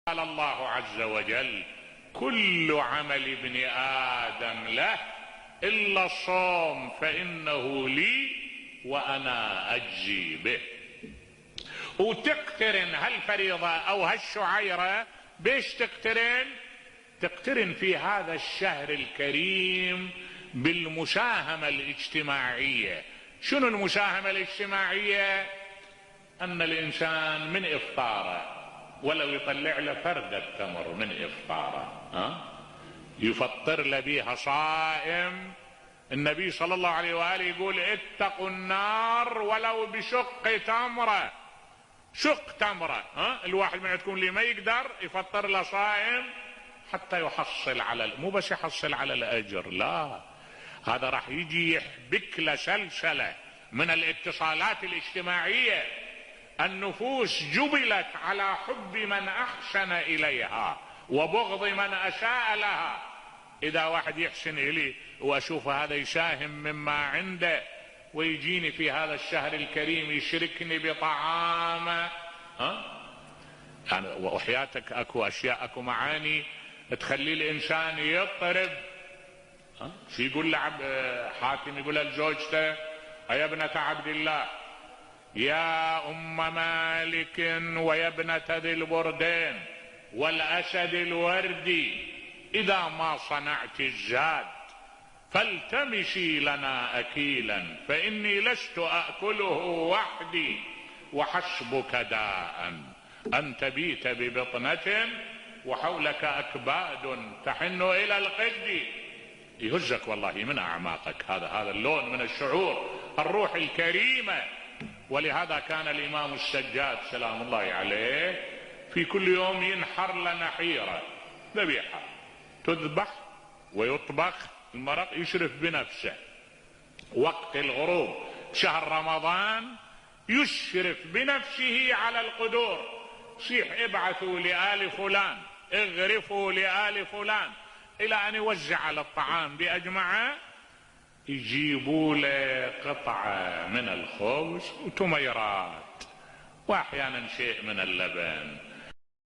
قال الله عز وجل: كل عمل ابن آدم له إلا الصوم فإنه لي وأنا أجزي به. وتقترن هالفريضة أو هالشعيرة بيش تقترن في هذا الشهر الكريم بالمساهمة الاجتماعية. شنو المساهمة الاجتماعية؟ أن الإنسان من إفطاره ولو يطلع له فردة تمر من إفطاره يفطر له بيها صائم. النبي صلى الله عليه وآله يقول: اتقوا النار ولو بشق تمرة. شق تمرة. الواحد من عندكم اللي ما يقدر يفطر له صائم حتى يحصل على، مو بس يحصل على الأجر، لا، هذا راح يجي يحبك له سلسلة من الاتصالات الاجتماعية. النفوس جبلت على حب من أحسن إليها وبغض من أساء لها. إذا واحد يحسن إلي وأشوف هذا يساهم مما عنده ويجيني في هذا الشهر الكريم يشركني بطعامه، يعني وحياتك اكو اشياء، اكو معاني تخلي الانسان يضطرب. شو يقول حاتم؟ يقول لزوجته: يا ابنة عبد الله، يا ام مالك ويا ابنة ذي البردين والاسد الوردي، اذا ما صنعت الزاد فالتمسي لنا اكيلا فاني لست اكله وحدي، وحسبك داء ان تبيت ببطنة وحولك اكباد تحن الى القد. يهزك والله من اعماقك هذا اللون من الشعور، الروح الكريمة. ولهذا كان الامام السجاد سلام الله عليه في كل يوم ينحر لنا حيرة ذبيحة تذبح ويطبخ المرق، يشرف بنفسه وقت الغروب شهر رمضان، يشرف بنفسه على القدور، صيح ابعثوا لآل فلان، اغرفوا لآل فلان، الى ان يوزع على الطعام باجمعه. يجيبوا له قطعة من الخبز وتميرات واحيانا شيء من اللبن